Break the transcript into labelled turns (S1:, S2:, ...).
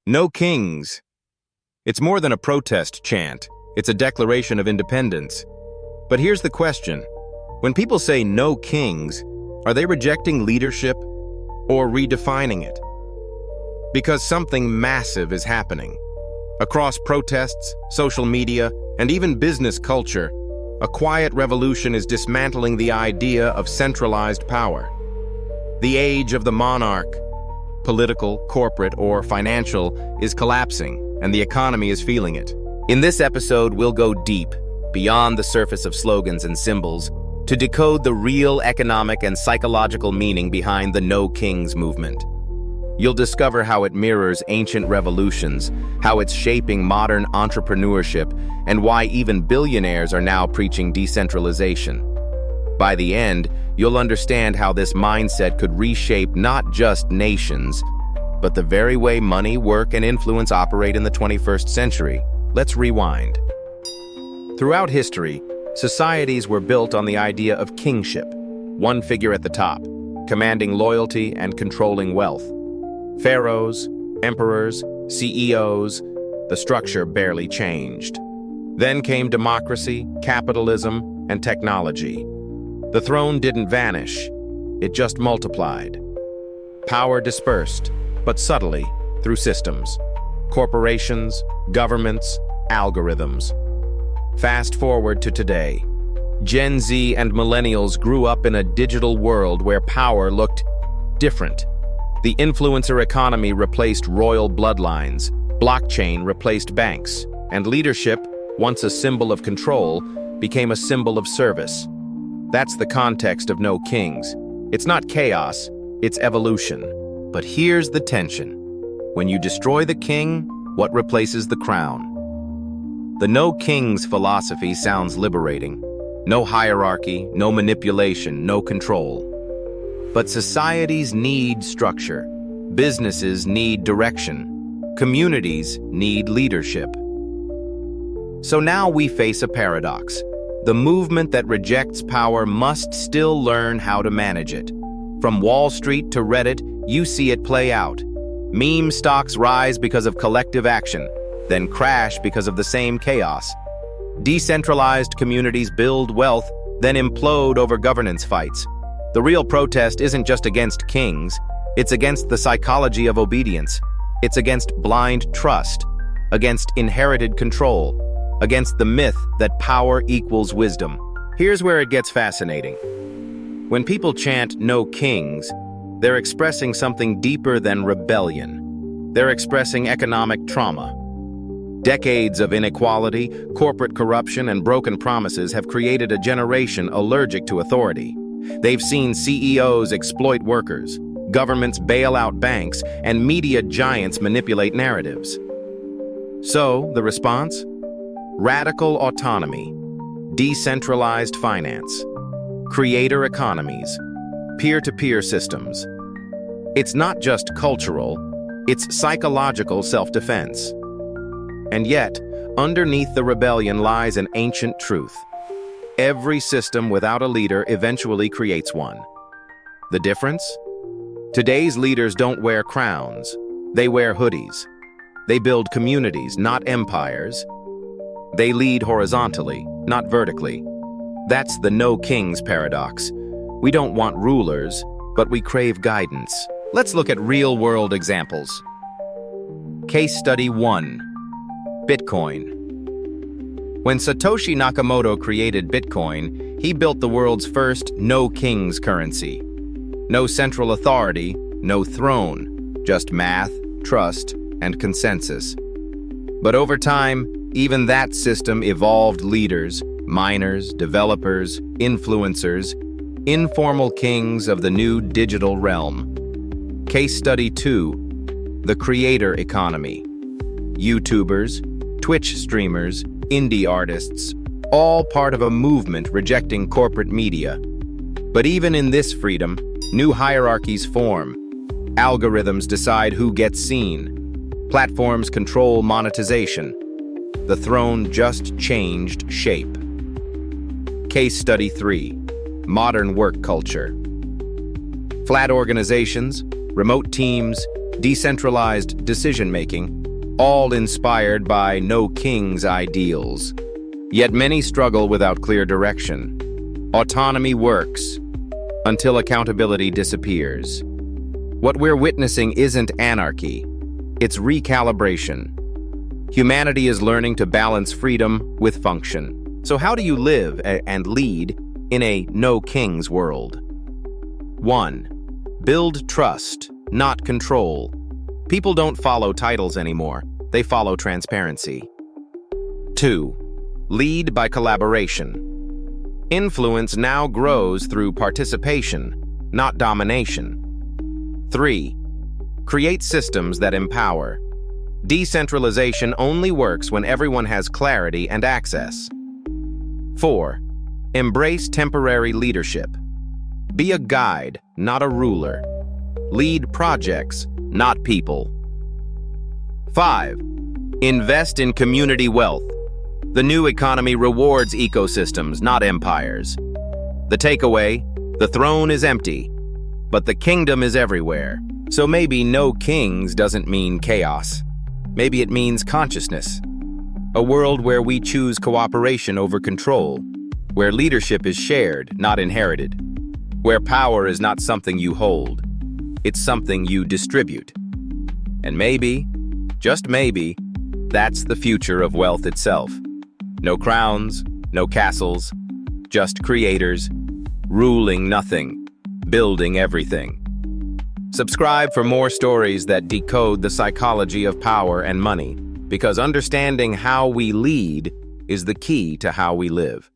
S1: No kings. It's more than a protest chant. It's a declaration of independence. But here's the question. When people say no kings, are they rejecting leadership or redefining it? Because something massive is happening. Across protests, social media, and even business culture, a quiet revolution is dismantling the idea of centralized power. The age of the monarch, political, corporate, or financial, is collapsing, and the economy is feeling it. In this episode, we'll go deep, beyond the surface of slogans and symbols, to decode the real economic and psychological meaning behind the No Kings movement. You'll discover how it mirrors ancient revolutions, how it's shaping modern entrepreneurship, and why even billionaires are now preaching decentralization. By the end, you'll understand how this mindset could reshape not just nations, but the very way money, work, and influence operate in the 21st century. Let's rewind. Throughout history, societies were built on the idea of kingship, one figure at the top, commanding loyalty and controlling wealth. Pharaohs, emperors, CEOs, the structure barely changed. Then came democracy, capitalism, and technology. The throne didn't vanish, it just multiplied. Power dispersed, but subtly, through systems. Corporations, governments, algorithms. Fast forward to today. Gen Z and millennials grew up in a digital world where power looked different. The influencer economy replaced royal bloodlines, blockchain replaced banks, and leadership, once a symbol of control, became a symbol of service. That's the context of No Kings. It's not chaos, it's evolution. But here's the tension. When you destroy the king, what replaces the crown? The No Kings philosophy sounds liberating. No hierarchy, no manipulation, no control. But societies need structure. Businesses need direction. Communities need leadership. So now we face a paradox. The movement that rejects power must still learn how to manage it. From Wall Street to Reddit, you see it play out. Meme stocks rise because of collective action, then crash because of the same chaos. Decentralized communities build wealth, then implode over governance fights. The real protest isn't just against kings, it's against the psychology of obedience. It's against blind trust, against inherited control, against the myth that power equals wisdom. Here's where it gets fascinating. When people chant no kings, they're expressing something deeper than rebellion. They're expressing economic trauma. Decades of inequality, corporate corruption, and broken promises have created a generation allergic to authority. They've seen CEOs exploit workers, governments bail out banks, and media giants manipulate narratives. So, the response? Radical autonomy, decentralized finance, creator economies, peer-to-peer systems. It's not just cultural, it's psychological self-defense. And yet, underneath the rebellion lies an ancient truth. Every system without a leader eventually creates one. The difference? Today's leaders don't wear crowns, they wear hoodies. They build communities, not empires. They lead horizontally, not vertically. That's the No Kings paradox. We don't want rulers, but we crave guidance. Let's look at real-world examples. Case Study 1. Bitcoin. When Satoshi Nakamoto created Bitcoin, he built the world's first No Kings currency. No central authority, no throne, just math, trust, and consensus. But over time, even that system evolved leaders, miners, developers, influencers, informal kings of the new digital realm. Case Study 2. The creator economy. YouTubers, Twitch streamers, indie artists, all part of a movement rejecting corporate media. But even in this freedom, new hierarchies form. Algorithms decide who gets seen. Platforms control monetization. The throne just changed shape. Case Study 3. Modern work culture. Flat organizations, remote teams, decentralized decision-making, all inspired by no king's ideals. Yet many struggle without clear direction. Autonomy works until accountability disappears. What we're witnessing isn't anarchy, it's recalibration. Humanity is learning to balance freedom with function. So how do you live and lead in a no king's world? 1. Build trust, not control. People don't follow titles anymore, they follow transparency. 2. Lead by collaboration. Influence now grows through participation, not domination. 3. Create systems that empower. Decentralization only works when everyone has clarity and access. 4. Embrace temporary leadership. Be a guide, not a ruler. Lead projects, not people. 5. Invest in community wealth. The new economy rewards ecosystems, not empires. The takeaway: the throne is empty, but the kingdom is everywhere. So maybe no kings doesn't mean chaos. Maybe it means consciousness. A world where we choose cooperation over control, where leadership is shared, not inherited, where power is not something you hold, it's something you distribute. And maybe, just maybe, that's the future of wealth itself. No crowns, no castles, just creators, ruling nothing, building everything. Subscribe for more stories that decode the psychology of power and money, because understanding how we lead is the key to how we live.